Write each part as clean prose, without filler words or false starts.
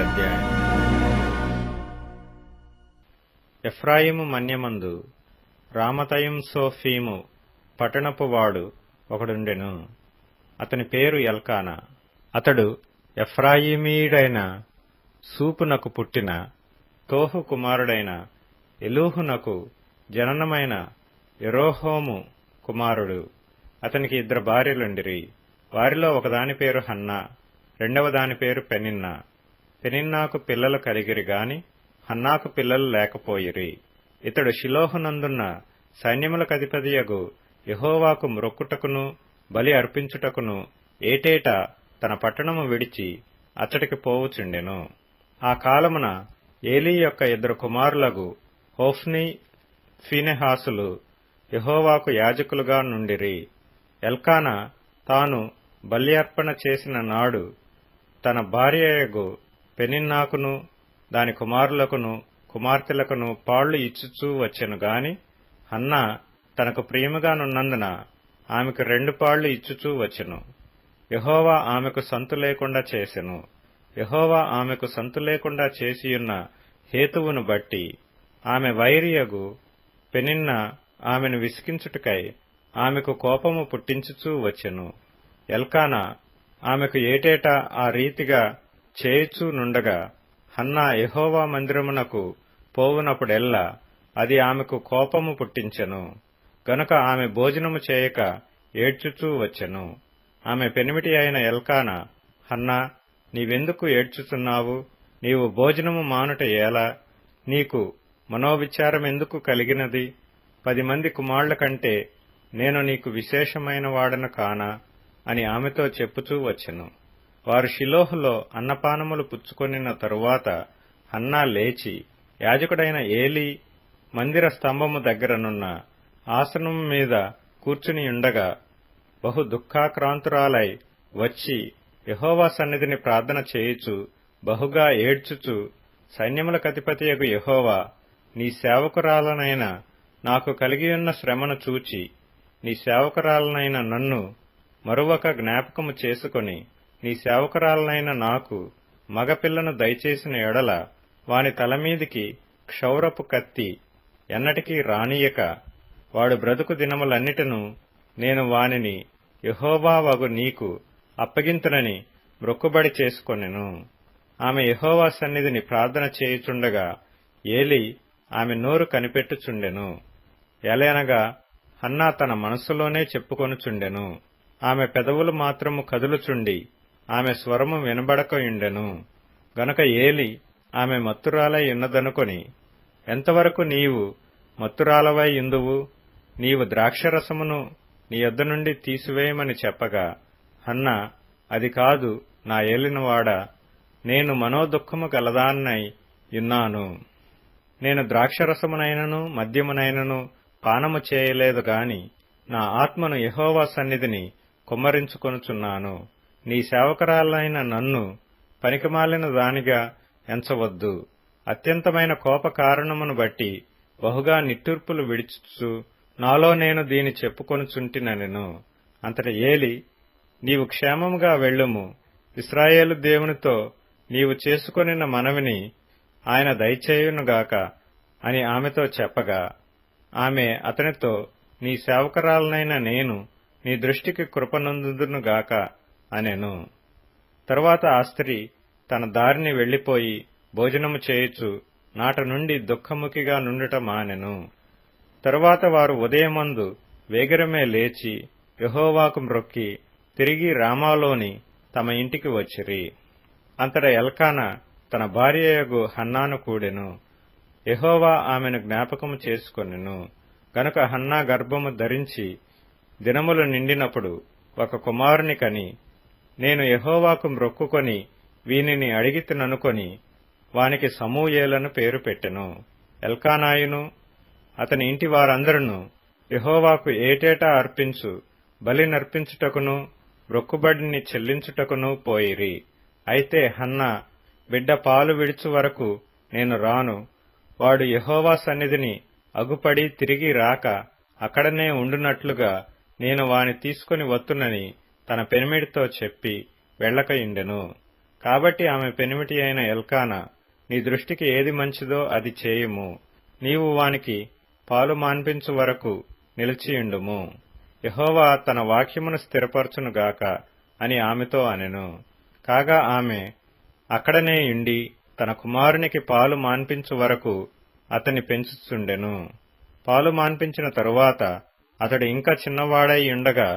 అధ్యాయం. ఎఫ్రాయిము మన్యమందు రామతయిం సోఫీము పట్టణపు వాడు ఒకడుండెను. అతని పేరు ఎల్కానా. అతడు ఎఫ్రాయిమీయుడైన సూపునకు పుట్టిన తోహు కుమారుడైన ఎలూహునకు జననమైన యెరోహోము కుమారుడు. అతనికి 2 భార్యలుండిరి. వారిలో ఒకదాని పేరు హన్నా, రెండవ దాని పేరు పెనిన్నా. పెనిన్నాకు పిల్లలు కలిగిరి గాని హన్నాకు పిల్లలు లేకపోయిరి. ఇతడు షిలోహునందున్న సైన్యములకధిపతియగు యెహోవాకు మ్రొక్కుటకును బలి అర్పించుటకును ఏటేటా తన పట్టణము విడిచి అచ్చటికి పోవుచుండెను. ఆ కాలమున ఏలీ యొక్క 2 కుమారులగు హోఫ్నీ, ఫీనెహాసులు యెహోవాకు యాజకులుగా నుండిరి. ఎల్కానా తాను బలి అర్పణ చేసిన నాడు తన భార్యయగు పెనిన్నాకును దాని కుమారులకును కుమార్తెలకును పాళ్లు ఇచ్చుచూ వచ్చెను గాని హన్నా తనకు ప్రియముగానున్నందున ఆమెకు 2 పాళ్లు ఇచ్చుచూ వచ్చెను. యెహోవా ఆమెకు సంతు లేకుండా చేసెను. యెహోవా ఆమెకు సంతు లేకుండా చేసియున్న హేతువును బట్టి ఆమె వైరియగు పెనిన్నా ఆమెను విసికించుటకై ఆమెకు కోపము పుట్టించుచూ వచ్చెను. ఎల్కానా ఆమెకు ఏటేటా ఆ రీతిగా చేయుచూ నుండగా హన్నా యెహోవా మందిరమునకు పోవునప్పుడెల్లా అది ఆమెకు కోపము పుట్టించెను. గనుక ఆమె భోజనము చేయక ఏడ్చుచూ వచ్చెను. ఆమె పెనిమిటి అయిన ఎల్కానా, హన్నా, నీవెందుకు ఏడ్చుచున్నావు? నీవు భోజనము మానుట ఎలా? నీకు మనోవిచారమెందుకు కలిగినది? 10 మంది కుమారుల కంటే నేను నీకు విశేషమైన వాడను కానా అని ఆమెతో చెప్పుచూ వచ్చెను. వారు షిలోహులో అన్నపానములు పుచ్చుకొనిన తరువాత హన్నా లేచి యాజకుడైన ఏలీ మందిర స్తంభము దగ్గరనున్న ఆసనము మీద కూర్చునియుండగా బహు దుఃఖాక్రాంతురాలై వచ్చి యెహోవా సన్నిధిని ప్రార్థన చేయుచు బహుగా ఏడ్చుచు, సైన్యములకధిపతియగు యెహోవా, నీ సేవకురాలనైన నాకు కలిగియున్న శ్రమను చూచి నీ సేవకురాలనైన నన్ను మరువక జ్ఞాపకము చేసుకొని నీ సేవకురాలనైన నాకు మగపిల్లను దయచేసిన ఎడల వాని తలమీదికి క్షౌరపు కత్తి ఎన్నటికీ రానియక వాడు బ్రతుకు దినములన్నిటను నేను వానిని యెహోవా వగు నీకు అప్పగింతునని మ్రొక్కుబడి చేసుకొనెను. ఆమె యెహోవా సన్నిధిని ప్రార్థన చేయుచుండగా ఏలీ ఆమె నోరు కనిపెట్టుచుండెను. ఎలయనగా హన్నా తన మనస్సులోనే చెప్పుకొనుచుండెను. ఆమె పెదవులు మాత్రము కదులుచుండి ఆమె స్వరము వినబడకయుండెను. గనుక ఏలీ ఆమె మత్తురాలై ఉన్నదనుకొని, ఎంతవరకు నీవు మత్తురాలవై యుందువు? నీవు ద్రాక్షరసమును నీ యొద్ద నుండి తీసివేయమని చెప్పగా హన్నా, అది కాదు నా ఏలినవాడా, నేను మనోదుఃఖము గలదాన్నై యున్నాను. నేను ద్రాక్షరసమునైనను మద్యమునైనను పానము చేయలేదు గాని నా ఆత్మను యెహోవా సన్నిధిని కుమ్మరించుకొనుచున్నాను. నీ సేవకురాలైన నన్ను పనికిమాలిన దానిగా ఎంచవద్దు. అత్యంతమైన కోప కారణమును బట్టి బహుగా నిట్టూర్పులు విడుచుచు నాలో నేను దీని చెప్పుకొనుచుంటినెను. అంతట ఏలీ, నీవు క్షేమముగా వెళ్ళుము. ఇశ్రాయేలు దేవునితో నీవు చేసుకొనిన మనవిని ఆయన దయచేయునుగాక అని ఆమెతో చెప్పగా ఆమె అతనితో, నీ సేవకురాలనైన నేను నీ దృష్టికి కృపనొందుదునుగాక అనెను. తరువాత ఆ స్త్రీ తన దారిని వెళ్లిపోయి భోజనము చేయుచు నాట నుండి దుఃఖముఖిగా నుండుట మానెను. తరువాత వారు ఉదయమందు వేగరమే లేచి యెహోవాకు మ్రొక్కి తిరిగి రామాలోని తమ ఇంటికి వచ్చిరి. అంతట ఎల్కానా తన భార్యయగు హన్నాను కూడెను. యెహోవా ఆమెను జ్ఞాపకము చేసుకొనెను. గనుక హన్నా గర్భము ధరించి దినములు నిండినప్పుడు ఒక కుమారుని కని, నేను యెహోవాకు మ్రొక్కుకొని వీనిని అడిగితిననుకొని వానికి సమూయేలను పేరు పెట్టెను. ఎల్కానాయును అతని ఇంటి వారందరును యెహోవాకు ఏటేటా అర్పించు బలి నర్పించుటకును మ్రొక్కుబడిని చెల్లించుటకును పోయిరి. అయితే హన్నా, బిడ్డ పాలు విడుచు వరకు నేను రాను, వాడు యెహోవా సన్నిధిని అగుపడి తిరిగి రాక అక్కడనే ఉండునట్లుగా నేను వాని తీసుకొని వత్తునని తన పెనిమిడితో చెప్పి వెళ్ళకయుండెను. కాబట్టి ఆమె పెనిమిటి అయిన ఎల్కానా, నీ దృష్టికి ఏది మంచిదో అది చేయుము, నీవు వానికి పాలు మాన్పించు వరకు నిలిచియుండుము, యెహోవా తన వాక్యమును స్థిరపరచునుగాక అని ఆమెతో అనెను. కాగా ఆమె అక్కడనే యుండి తన కుమారునికి పాలు మాన్పించు వరకు అతని పెంచుచుండెను. పాలు మాన్పించిన తరువాత అతడు ఇంకా చిన్నవాడై ఉండగా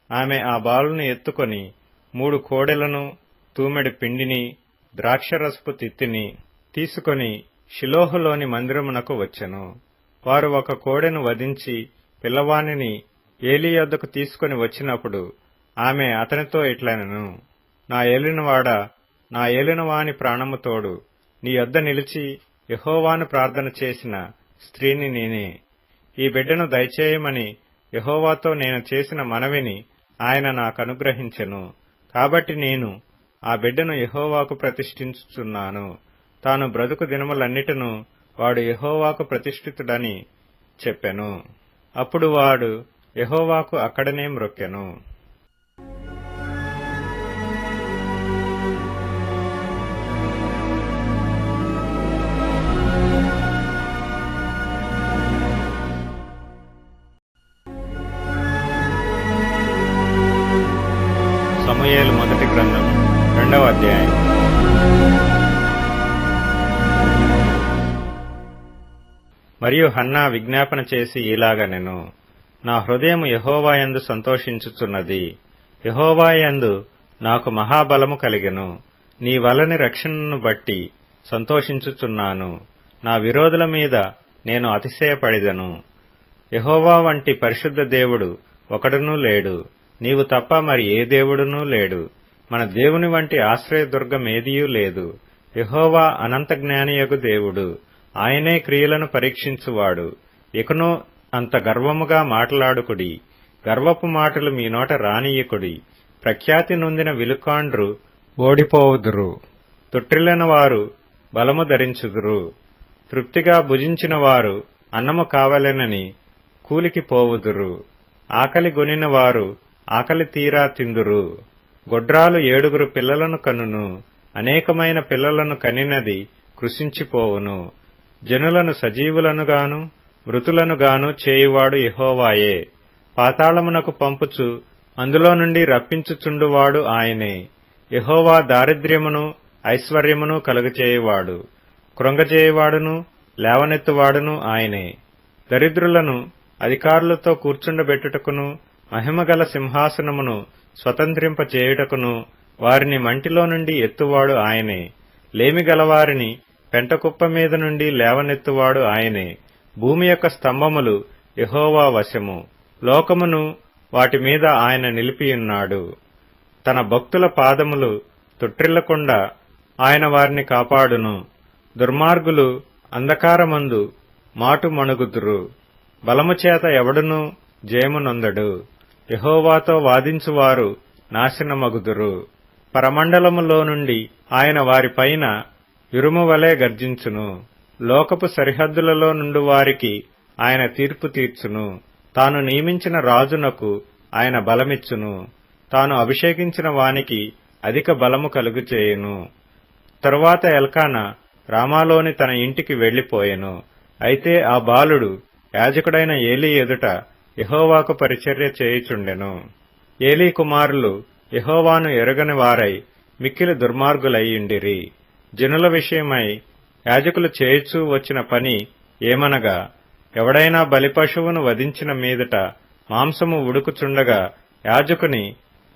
ఆమె ఆ బాలుని ఎత్తుకొని 3 కోడెలను, తూమెడు పిండిని, ద్రాక్షరసపు తిత్తిని తీసుకొని షిలోహులోని మందిరమునకు వచ్చెను. వారు ఒక కోడెను వధించి పిల్లవానిని ఏలీ యొద్దకు తీసుకొని వచ్చినప్పుడు ఆమె అతనితో ఇట్లనెను, నా ఏలినవాడా, నా ఏలినవాని ప్రాణము తోడు, నీ యొద్ద నిలిచి యెహోవాను ప్రార్థన చేసిన స్త్రీని నేనే. ఈ బిడ్డను దయచేయమని యెహోవాతో నేను చేసిన మనవిని ఆయన నాకనుగ్రహించెను. కాబట్టి నేను ఆ బిడ్డను యెహోవాకు ప్రతిష్ఠించుచున్నాను. తాను బ్రతుకు దినములన్నిటినూ వాడు యెహోవాకు ప్రతిష్ఠితుడని చెప్పెను. అప్పుడు వాడు యెహోవాకు అక్కడనే మ్రొక్కెను. సమూయేలు మొదటి గ్రంథం 2వ అధ్యాయం. మరియు హన్నా విజ్ఞాపన చేసి ఇలాగనెను, నా హృదయము యెహోవాయందు సంతోషించుచున్నది, యెహోవాయందు నాకు మహాబలము కలిగెను. నీ వలని రక్షణను బట్టి సంతోషించుచున్నాను. నా విరోధుల మీద నేను అతిశయపడిదను. యెహోవా వంటి పరిశుద్ధ దేవుడు ఒకడునూ లేడు, నీవు తప్ప మరి ఏ దేవుడునూ లేడు. మన దేవుని వంటి ఆశ్రయదుర్గమేదియూ లేదు. యెహోవా అనంత జ్ఞానియగు దేవుడు, ఆయనే క్రియలను పరీక్షించువాడు. ఇకను అంత గర్వముగా మాట్లాడుకుడి, గర్వపు మాటలు మీ నోట రానియకుడి. ప్రఖ్యాతి నొందిన విలుకాండ్రు ఓడిపోవుదురు, తొట్టిల్లిన వారు బలము ధరించుదురు. తృప్తిగా భుజించిన వారు అన్నము కావలెనని కూలికి పోవుదురు. ఆకలి గొనిన వారు ఆకలి తీరా తిందురు. గొడ్రాలు 7 పిల్లలను కనును, అనేకమైన పిల్లలను కనినది కృశించిపోవును. జనులను సజీవులనుగాను మృతులనుగాను చేయువాడు యెహోవాయే. పాతాళమునకు పంపుచు అందులో నుండి రప్పించుచుండువాడు ఆయనే. యెహోవా దారిద్ర్యమును ఐశ్వర్యమును కలుగచేయువాడు, కృంగజేయువాడును లేవనెత్తువాడును ఆయనే. దరిద్రులను అధికారులతో కూర్చుండబెట్టుటకును మహిమగల సింహాసనమును స్వతంత్రింపచేయుటకును వారిని మంటిలో నుండి ఎత్తువాడు ఆయనే. లేమిగలవారిని పెంటకుప్ప మీద నుండి లేవనెత్తువాడు ఆయనే. భూమి యొక్క స్తంభములు యెహోవా వశము, లోకమును వాటి మీద ఆయన నిలిపియున్నాడు. తన భక్తుల పాదములు తొట్టిల్లకుండా ఆయన వారిని కాపాడును. దుర్మార్గులు అంధకారమందు మాటు మణుగుదురు, బలముచేత ఎవడునూ జయమునొందడు. యెహోవాతో వాదించువారు నాశనమగుదురు. పరమండలములో నుండి ఆయన వారిపైన ఇరుమువలే గర్జించును. లోకపు సరిహద్దులలో నుండి వారికి ఆయన తీర్పు తీర్చును. తాను నియమించిన రాజునకు ఆయన బలమిచ్చును. తాను అభిషేకించిన వానికి అధిక బలము కలుగుచేయును. తరువాత ఎల్కానా రామాలోని తన ఇంటికి వెళ్లిపోయెను. అయితే ఆ బాలుడు యాజకుడైన ఏలీ ఎదుట యెహోవాకు పరిచర్య చేయుచుండెను. ఏలీ కుమారులు యెహోవాను ఎరుగని వారై మిక్కిలి దుర్మార్గులయ్యుండిరి. జనుల విషయమై యాజకులు చేయుచూ వచ్చిన పని ఏమనగా, ఎవడైనా బలిపశువును వధించిన మీదట మాంసము ఉడుకుచుండగా యాజకుని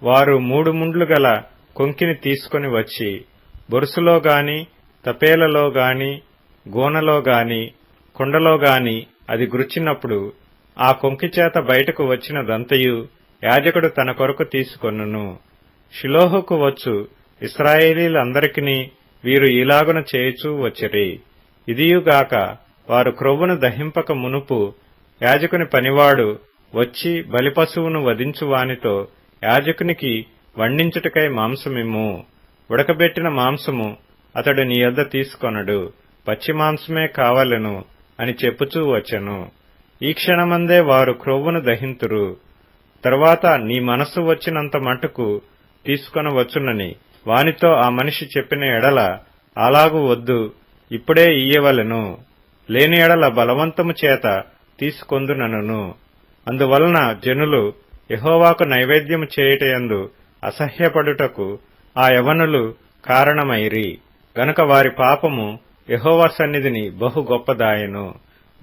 వారు 3 ముండ్లు గల కొంకిని తీసుకొని వచ్చి బొరుసులో గాని తపేలలో గాని గోనలో గాని కుండలో గాని అది గుర్చినప్పుడు ఆ కొంకిచేత బయటకు వచ్చినదంతయు యాజకుడు తన కొరకు తీసుకొనును. షిలోహుకు వచ్చు ఇశ్రాయేలీలందరికిని వీరు ఈలాగున చేయుచూ వచ్చిరి. ఇదియుగాక వారు క్రొవ్వును దహింపక మునుపు యాజకుని పనివాడు వచ్చి బలిపశువును వధించువానితో, యాజకునికి వండించుటకై మాంసమిమ్ము, ఉడకబెట్టిన మాంసము అతడు నీ యొద్ద తీసుకొనడు, పచ్చి మాంసమే కావలెను అని చెప్పుచూ వచ్చెను. ఈ క్షణమందే వారు క్రొవ్వును దహింతురు. తరువాత నీ మనస్సు వచ్చినంత మటుకు తీసుకొనవచ్చునని వానితో ఆ మనిషి చెప్పిన ఎడల, అలాగు వద్దు, ఇప్పుడే ఇయ్యవలెను, లేని ఎడల బలవంతము చేత తీసుకొందునను. అందువలన జనులు యెహోవాకు నైవేద్యము చేయుటయందు అసహ్యపడుటకు ఆ యవనులు కారణమైరి. గనుక వారి పాపము యెహోవా సన్నిధిని బహు గొప్పదాయెను.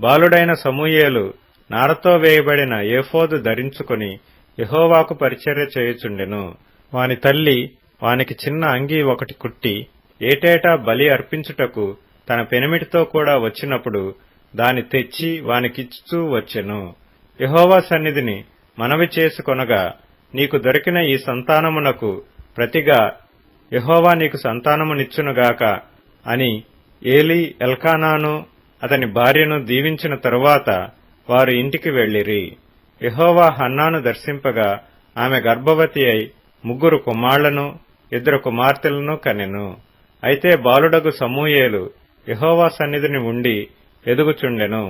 బాలుడైన సమూయేలు నారతో వేయబడిన ఏఫోదు ధరించుకుని యెహోవాకు పరిచర్య చేయుచుండెను. వాని తల్లి వానికి చిన్న అంగీ ఒకటి కుట్టి ఏటేటా బలి అర్పించుటకు తన పెనిమిటితో కూడా వచ్చినప్పుడు దాని తెచ్చి వానికిచ్చుతూ వచ్చెను. యెహోవా సన్నిధిని మనవి చేసుకొనగా, నీకు దొరికిన ఈ సంతానమునకు ప్రతిగా యెహోవా నీకు సంతానమునిచ్చునుగాక అని ఏలీ ఎల్కానాను అతని భార్యను దీవించిన తరువాత వారు ఇంటికి వెళ్ళిరి. యెహోవా హన్నాను దర్శింపగా ఆమె గర్భవతి అయి 3 కుమారులను 2 కుమార్తెలను కనెను. అయితే బాలుడగు సమూయేలు యెహోవా సన్నిధిని ఉండి ఎదుగుచుండెను.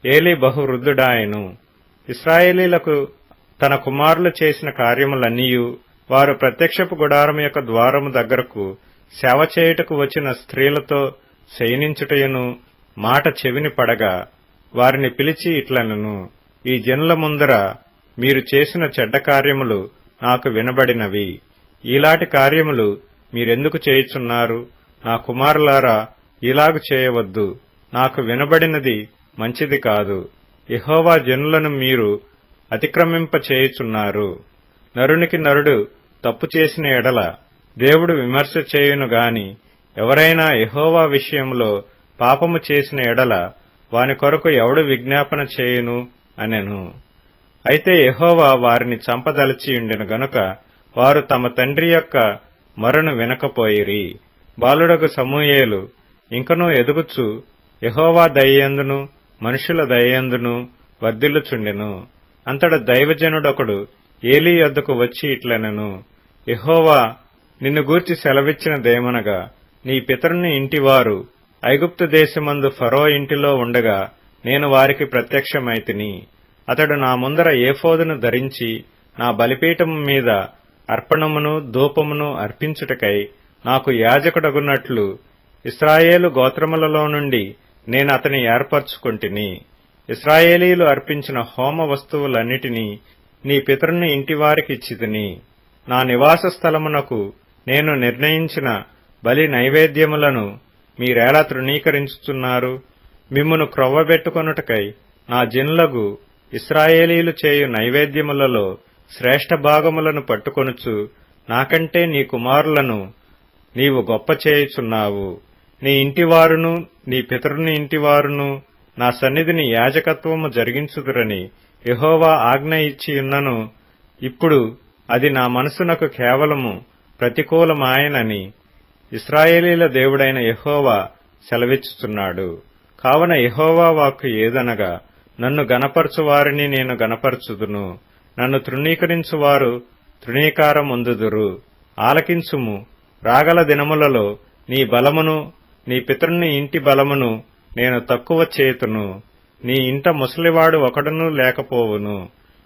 ఏలీ బహు వృద్ధుడాయెను. ఇశ్రాయేలీలకు తన కుమారులు చేసిన కార్యములన్నీయు, వారు ప్రత్యక్షపు గుడారము యొక్క ద్వారము దగ్గరకు సేవ చేయుటకు వచ్చిన స్త్రీలతో శయనించుటయును మాట చెవిని పడగా, వారిని పిలిచి ఇట్లనెను, ఈ జనుల ముందర మీరు చేసిన చెడ్డ కార్యములు నాకు వినబడినవి. ఈలాటి కార్యములు మీరెందుకు చేయుచున్నారు? నా కుమారులారా, ఇలాగు చేయవద్దు. నాకు వినబడినది మంచిది కాదు. యెహోవా జనులను మీరు అతిక్రమింప చేయుచున్నారు. నరునికి నరుడు తప్పు చేసిన ఎడల దేవుడు విమర్శ చేయును గాని, ఎవరైనా యెహోవా విషయంలో పాపము చేసిన ఎడల వాని కొరకు ఎవడు విజ్ఞాపన చేయును అనెను. అయితే యెహోవా వారిని చంపదలచియుండెను గనుక వారు తమ తండ్రి యొక్క మొరను వినకపోయిరి. బాలుడగు సమూయేలు ఇంకనూ ఎదుగుచు యెహోవా దయయందును మనుషుల దయయందును వర్ధిల్లుచుండెను. అంతట దైవజనుడొకడు ఏలీ యొద్దకు వచ్చి ఇట్లనెను, యెహోవా నిన్ను గూర్చి సెలవిచ్చినదేమనగా, నీ పితరుని ఇంటివారు ఐగుప్తు దేశమందు ఫరో ఇంటిలో ఉండగా నేను వారికి ప్రత్యక్షమైతిని. అతడు నా ముందర ఏఫోదును ధరించి నా బలిపీఠము మీద అర్పణమును ధూపమును అర్పించుటకై నాకు యాజకుడగున్నట్లు ఇశ్రాయేలు గోత్రములలో నుండి నేను అతని ఏర్పరచుకొంటిని. ఇశ్రాయేలీలు అర్పించిన హోమ వస్తువులన్నిటినీ నీ పితరుని ఇంటివారికి ఇచ్చితిని. నా నివాస స్థలమునకు నేను నిర్ణయించిన బలి నైవేద్యములను మీరేలా తృణీకరించుచున్నారు? మిమ్మును క్రొవ్వబెట్టుకొనుటకై నా జనులగు ఇశ్రాయేలీలు చేయు నైవేద్యములలో శ్రేష్ఠ భాగములను పట్టుకొనుచు నాకంటే నీ కుమారులను నీవు గొప్ప చేయుచున్నావు. నీ ఇంటివారును నీ పితరుని ఇంటివారును నా సన్నిధిని యాజకత్వము జరిగించుదురని యెహోవా ఆజ్ఞ ఇచ్చియున్నను, ఇప్పుడు అది నా మనసునకు కేవలము ప్రతికూలమాయనని ఇశ్రాయేలీల దేవుడైన యెహోవా సెలవిచ్చుచున్నాడు. కావున యెహోవా వాక్కు ఏదనగా, నన్ను గనపరచువారిని నేను గనపరచుదును, నన్ను తృణీకరించువారు తృణీకారమొందుదురు. ఆలకించుము, రాగల దినములలో నీ బలమును నీ పితరుని ఇంటి బలమును నేను తక్కువ చేతును. నీ ఇంట ముసలివాడు ఒకడునూ లేకపోవును.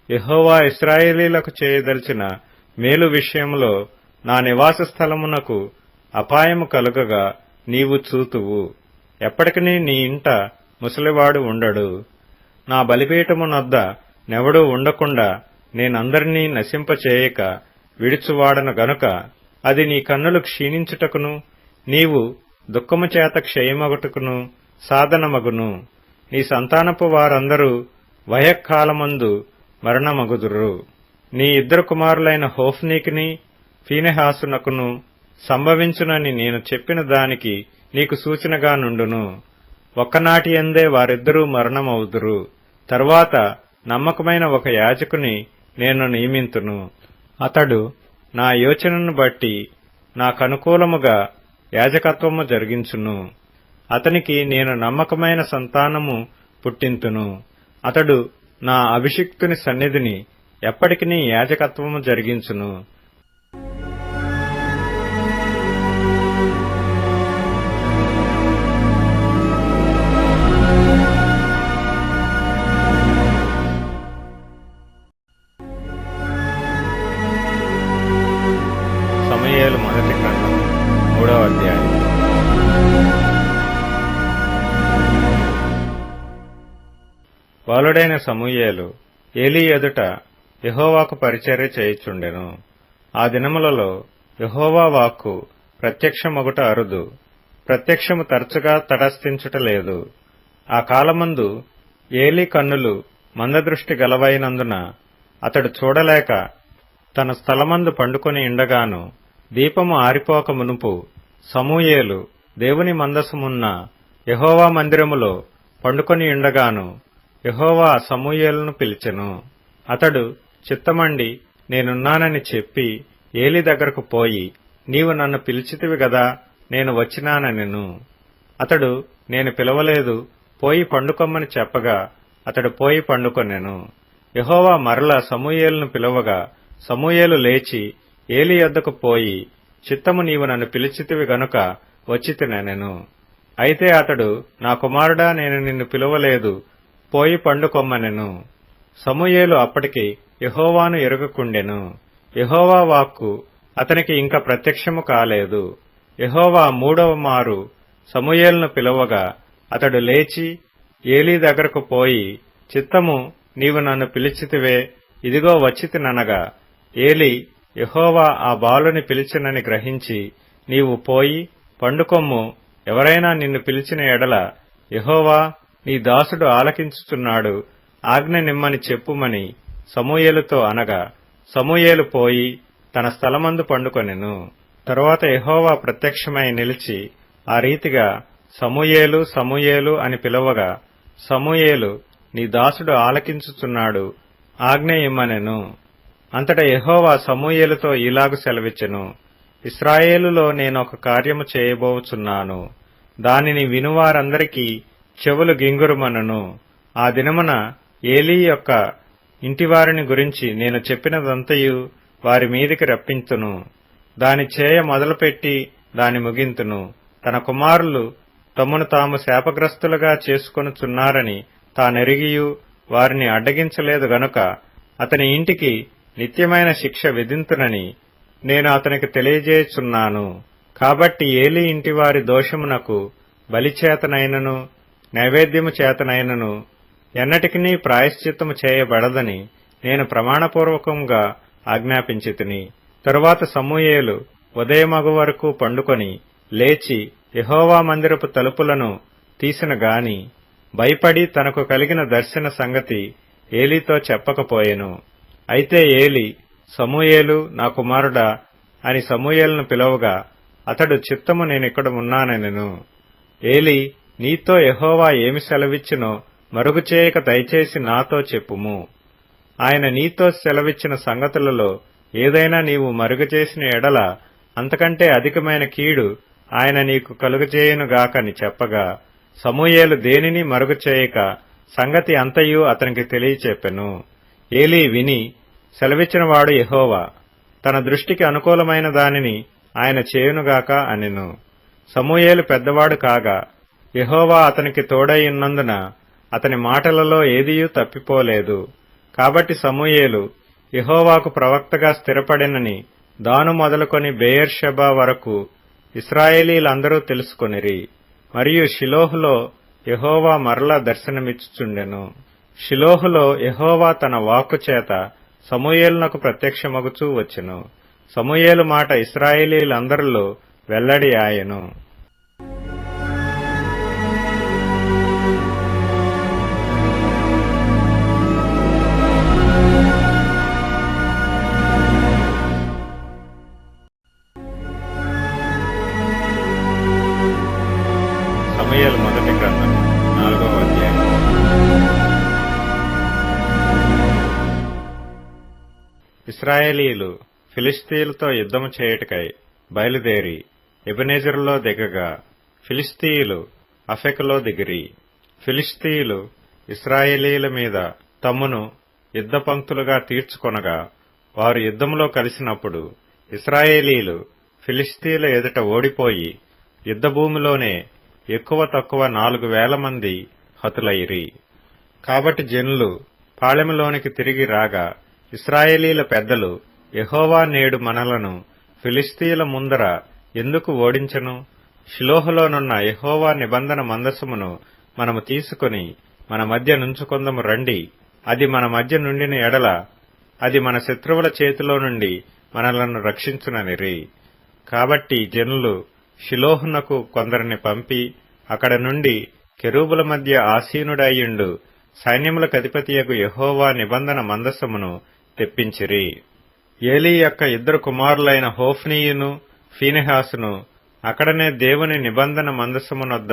యెహోవా ఇశ్రాయేలీలకు చేయదలిచిన మేలు విషయంలో నా నివాస స్థలమునకు అపాయము కలుగగా నీవు చూతువు. ఎప్పటికీ నీ ఇంట ముసలివాడు ఉండడు. నా బలిపీఠమునొద్ద నెవడూ ఉండకుండా నేనందరినీ నశింపచేయక విడుచువాడను గనుక అది నీ కన్నులు క్షీణించుటకును నీవు దుఃఖము చేత క్షయమగుటకును సాధనమగును. నీ సంతానపు వారందరూ వయఃకాలమందు మరణమగుదురు. నీ 2 కుమారులైన హోఫ్నీకిని ఫీనెహాసునకును సంభవించునని నేను చెప్పిన దానికి నీకు సూచనగా నుండును. ఒక్కనాటి యందే వారిద్దరూ మరణమవుదురు. తరువాత నమ్మకమైన ఒక యాజకుని నేను నియమింతును. అతడు నా యోచనను బట్టి నాకనుకూలముగా యాజకత్వము జరిగించును. అతనికి నేను నమ్మకమైన సంతానము పుట్టింతును. అతడు నా అభిషిక్తుని సన్నిధిని ఎప్పటికీ యాజకత్వము జరిగించును. సమూయేలు మొదటి కాండం బాలుడైన సమూయేలు ఏలీ ఎదుట యెహోవాకు పరిచర్య చేయుచుండెను. ఆ దినములలో యెహోవా వాక్కు ప్రత్యక్షమగుట అరుదు, ప్రత్యక్షము తరచుగా తటస్థించుట లేదు. ఆ కాలమందు ఏలీ కన్నులు మందదృష్టి గలవైనందున అతడు చూడలేక తన స్థలమందు పండుకొని ఉండగాను, దీపము ఆరిపోక మునుపు సమూయేలు దేవుని మందసమున్న యెహోవా మందిరములో పండుకొని ఉండగాను యెహోవా సమూయేలును పిలిచెను. అతడు చిత్తమండి నేనున్నానని చెప్పి ఏలీ దగ్గరకు పోయి, నీవు నన్ను పిలిచితివి గదా, నేను వచ్చినానెను. అతడు నేను పిలవలేదు, పోయి పండుకొమ్మని చెప్పగా అతడు పోయి పండుకొనెను. యెహోవా మరల సమూయేలును పిలవగా సమూయేలు లేచి ఏలీ యొద్దకు పోయి, చిత్తము నీవు నన్ను పిలిచితివి గనుక వచ్చితినెను. అయితే అతడు, నా కుమారుడా, నేను నిన్ను పిలువలేదు, పోయి పండుకొమ్మనెను. సమూయేలు అప్పటికి యెహోవాను ఎరుగకుండెను. యెహోవా వాక్కు అతనికి ఇంకా ప్రత్యక్షము కాలేదు. యెహోవా మూడవ మారు సమూయేలును పిలవగా అతడు లేచి ఏలీ దగ్గరకు పోయి, చిత్తము నీవు నన్ను పిలిచితివే, ఇదిగో వచ్చితిననగా ఏలీ యెహోవా ఆ బాలుని పిలిచినని గ్రహించి, నీవు పోయి పండుకొమ్ము, ఎవరైనా నిన్ను పిలిచిన ఎడల యెహోవా నీ దాసుడు ఆలకించుచున్నాడు, ఆజ్ఞ నిమ్మని చెప్పుమని సమూయేలుతో అనగా సమూయేలు పోయి తన స్థలమందు పండుకొనెను. తరువాత యెహోవా ప్రత్యక్షమై నిలిచి ఆ రీతిగా సమూయేలు సమూయేలు అని పిలవగా సమూయేలు, నీ దాసుడు ఆలకించుచున్నాడు, ఆజ్ఞ ఇమ్మనెను. అంతటా యెహోవా సమూయేలుతో ఇలాగు సెలవిచ్చెను, ఇశ్రాయేలులో నేనొక కార్యము చేయబోచున్నాను, దానిని వినువారందరికీ చెవులు గింగురుమనును. ఆ దినమున ఏలీ యొక్క ఇంటివారిని గురించి నేను చెప్పినదంతయు వారి మీదికి రప్పింతును, దాని చేయ మొదలుపెట్టి దాని ముగింతును. తన కుమారులు తమను తాము శాపగ్రస్తులుగా చేసుకొనుచున్నారని తానెరిగియు వారిని అడ్డగించలేదు గనుక అతని ఇంటికి నిత్యమైన శిక్ష విధింతునని నేను అతనికి తెలియజేయుచున్నాను. కాబట్టి ఏలీ ఇంటివారి దోషమునకు బలిచేతనైనను నైవేద్యము చేతనైనను ఎన్నటికినీ ప్రాయశ్చిత్తము చేయబడదని నేను ప్రమాణపూర్వకంగా ఆజ్ఞాపించితిని. తరువాత సమూయేలు ఉదయమగు వరకు పండుకొని లేచి యెహోవా మందిరపు తలుపులను తీసిన గాని భయపడి తనకు కలిగిన దర్శన సంగతి ఏలీతో చెప్పకపోయెను. అయితే ఏలీ, సమూయేలు, నా కుమారుడా అని సమూయేలును పిలవగా అతడు, చిత్తము నేనిక్కడ ఉన్నానెను. ఏలీ, నీతో యెహోవా ఏమి సెలవిచ్చినో మరుగు చేయక దయచేసి నాతో చెప్పుము. ఆయన నీతో సెలవిచ్చిన సంగతులలో ఏదైనా నీవు మరుగుచేసిన ఎడల అంతకంటే అధికమైన కీడు ఆయన నీకు కలుగజేయునుగాకని చెప్పగా సమూయేలు దేనిని మరుగు చేయక సంగతి అంతయు అతనికి తెలియచెప్పెను. ఏలీ విని, సెలవిచ్చినవాడు యెహోవా, తన దృష్టికి అనుకూలమైన దానిని ఆయన చేయునుగాక అనెను. సమూయేలు పెద్దవాడు కాగా యెహోవా అతనికి తోడైయున్నందున అతని మాటలలో ఏదియూ తప్పిపోలేదు. కాబట్టి సమూయేలు యెహోవాకు ప్రవక్తగా స్థిరపడినని దాను మొదలుకొని బెయేర్షెబా వరకు ఇశ్రాయేలీలందరూ తెలుసుకొనిరి. మరియు షిలోహులో యెహోవా మరలా దర్శనమిచ్చుచుండెను. షిలోహులో యెహోవా తన వాక్కు చేత సమూయేలునకు ప్రత్యక్షమగుచూ వచ్చెను. సమూయేలు మాట ఇశ్రాయేలీలందరిలో వెల్లడి ఆయెను. సమూయేలు మొదటి గ్రంథం 4వ అధ్యాయం. ఇశ్రాయేలీలు ఫిలిష్తీయులతో యుద్ధము చేయుటకై బయలుదేరి ఎబెనెజరులో దిగగా ఫిలిష్తీయులు అఫెకులో దిగిరి. ఫిలిష్తీయులు ఇశ్రాయేలీల మీద తమ్మును యుద్ధ పంక్తులుగా తీర్చుకొనగా వారు యుద్ధములో కలిసినప్పుడు ఇశ్రాయేలీలు ఫిలిష్తీయుల ఎదుట ఓడిపోయి యుద్ధభూమిలోనే ఎక్కువ తక్కువ 4,000 మంది హతులైరి. కాబట్టి జనులు పాళెములోనికి తిరిగి రాగా ఇశ్రాయేలీల పెద్దలు, యెహోవా నేడు మనలను ఫిలిష్తీయుల ముందర ఎందుకు ఓడించెను? షిలోహులోనున్న యెహోవా నిబంధన మందసమును మనము తీసుకుని మన మధ్య నుంచుకొందము రండి. అది మన మధ్య నుండిన ఎడల అది మన శత్రువుల చేతిలో నుండి మనలను రక్షించుననిరి. కాబట్టి జనులు షిలోహునకు కొందరిని పంపి అక్కడ నుండి కెరూబుల మధ్య ఆసీనుడయ్యుండు సైన్యములకు అధిపతియగు యెహోవా నిబంధన మందసమును తెప్పించిరి. ఏలీ యొక్క ఇద్దరు కుమారులైన హోఫ్నీయును ఫీనెహాసును అక్కడనే దేవుని నిబంధన మందసమునొద్ద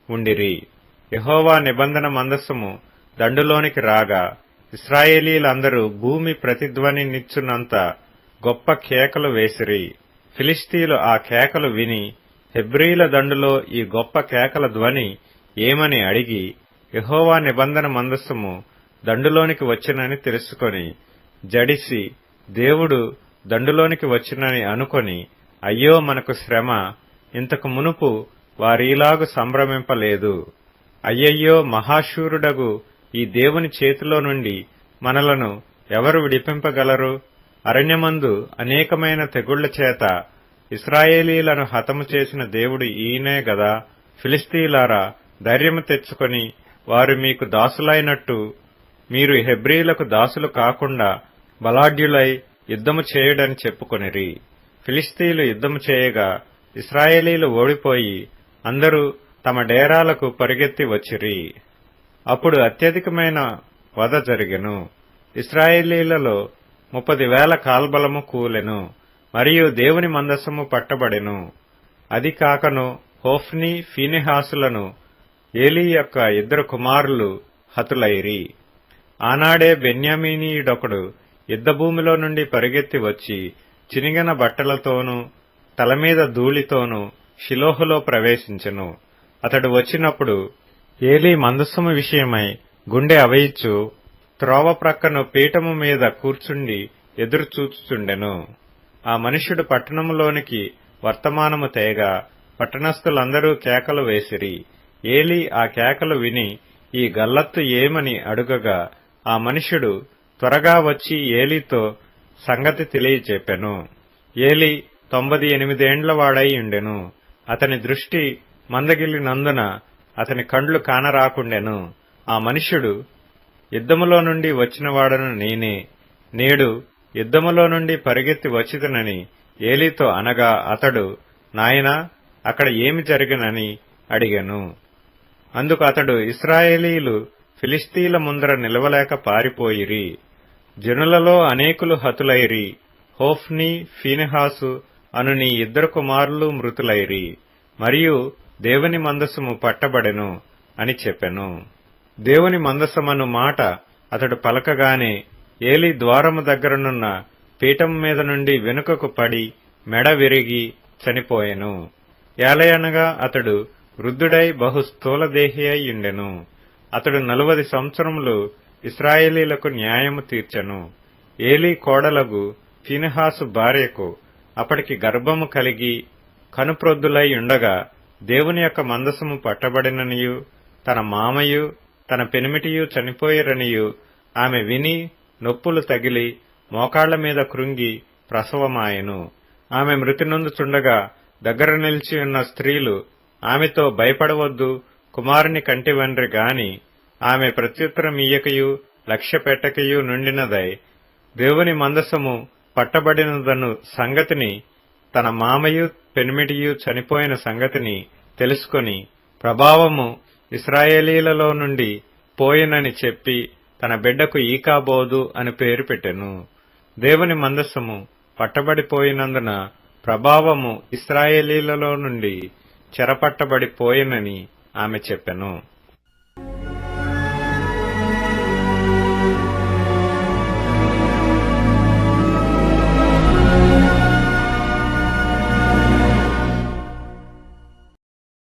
ఉండిరి. యెహోవా నిబంధన మందసము దండులోనికి రాగా ఇశ్రాయేలీలందరూ భూమి ప్రతిధ్వనినిచ్చునంత గొప్ప కేకలు వేసిరి. ఫిలిష్తీయులు ఆ కేకలు విని హెబ్రీల దండులో ఈ గొప్ప కేకల ధ్వని ఏమని అడిగి యెహోవా నిబంధన మందసము దండులోనికి వచ్చినని తెలుసుకొని జడిసి దేవుడు దండులోనికి వచ్చినని అనుకొని, అయ్యో మనకు శ్రమ, ఇంతకు మునుపు వారీలాగు సంభ్రమింపలేదు. అయ్యయ్యో మహాశూరుడగు ఈ దేవుని చేతిలో నుండి మనలను ఎవరు విడిపింపగలరు? అరణ్యమందు అనేకమైన తెగుళ్ల చేత ఇశ్రాయేలీలను హతము చేసిన దేవుడు ఈయనే గదా. ఫిలిష్తీయులారా, ధైర్యము తెచ్చుకొని వారు మీకు దాసులైనట్టు మీరు హెబ్రీలకు దాసులు కాకుండా బలాఢ్యులై యుద్ధము చేయుడని చెప్పుకొనిరి. ఫిలిష్తీయులు యుద్ధము చేయగా ఇశ్రాయేలీలు ఓడిపోయి అందరూ తమ డేరాలకు పరిగెత్తి వచ్చిరి. అప్పుడు అత్యధికమైన వధ జరిగెను. ఇశ్రాయేలీలలో 30,000 కాల్బలము కూలెను. మరియు దేవుని మందసము పట్టబడెను. అది కాకను హోఫ్నీ ఫీనెహాసులను ఏలీ యొక్క ఇద్దరు కుమారులు హతులైరి. ఆనాడే బెన్యామీనీయుడొకడు యుద్ధభూమిలో నుండి పరిగెత్తి వచ్చి చినిగిన బట్టలతోనూ తలమీద ధూళితోనూ షిలోహులో ప్రవేశించెను. అతడు వచ్చినప్పుడు ఏలీ మందసము విషయమై గుండె అవయిచ్చు త్రోవ ప్రక్కను పీఠము మీద కూర్చుండి ఎదురుచూచుచుండెను. ఆ మనుష్యుడు పట్టణములోనికి వర్తమానము తేగా పట్టణస్థులందరూ కేకలు వేసిరి. ఏలీ ఆ కేకలు విని ఈ గల్లత్తు ఏమని అడుగగా ఆ మనుష్యుడు త్వరగా వచ్చి ఏలీతో సంగతి తెలియచెప్పెను. ఏలీ 98 ఏండ్ల వాడై ఉండెను. అతని దృష్టి మందగిల్లినందున అతని కండ్లు కానరాకుండెను. ఆ మనుష్యుడు, యుద్ధములో నుండి వచ్చినవాడను నేనే, నేడు యుద్ధములో నుండి పరిగెత్తి వచ్చిదనని ఏలీతో అనగా అతడు, నాయనా, అక్కడ ఏమి జరిగినని అడిగెను. అందుకు అతడు, ఇశ్రాయేలీలు ఫిలిష్తీయుల ముందర నిలవలేక పారిపోయిరి. జనులలో అనేకులు హతులైరి. హోఫ్నీ ఫీనెహాసు అను నీ ఇద్దరు కుమారులు మృతులైరి. మరియు దేవుని మందసము పట్టబడెను అని చెప్పెను. దేవుని మందసమను మాట అతడు పలకగానే ఏలీ ద్వారము దగ్గరనున్న పీఠం మీద నుండి వెనుకకు పడి మెడ విరిగి చనిపోయెను. ఏలయనగా అతడు వృద్ధుడై బహు స్థూలదేహి అయ్యుండెను. అతడు 40 సంవత్సరములు ఇశ్రాయేలీలకు న్యాయము తీర్చెను. ఏలీ కోడలగు ఫీనెహాసు భార్యకు అప్పటికి గర్భము కలిగి కనుప్రొద్దులై ఉండగా దేవుని యొక్క మందసము పట్టబడిననియు తన మామయు తన పెనిమిటియు చనిపోయిరనియు ఆమె విని నొప్పులు తగిలి మోకాళ్ల మీద కృంగి ప్రసవమాయెను. ఆమె మృతి నొందుచుండగా దగ్గర నిలిచి ఉన్న స్త్రీలు ఆమెతో, భయపడవద్దు, కుమారుని కంటివన్రి గాని ఆమె ప్రత్యుత్తరమియ్యకయు లక్ష్య పెట్టకయు నుండినదై దేవుని మందసము పట్టబడినదను సంగతిని తన మామయు పెనిమిటియు చనిపోయిన సంగతిని తెలుసుకొని ప్రభావము ఇశ్రాయేలీలలో నుండి పోయినని చెప్పి తన బిడ్డకు ఈకాబోదు అని పేరు పెట్టెను. దేవుని మందసము పట్టబడిపోయినందున ప్రభావము ఇశ్రాయేలీలలో నుండి చెరపట్టబడిపోయినని ఆమె చెప్పెను.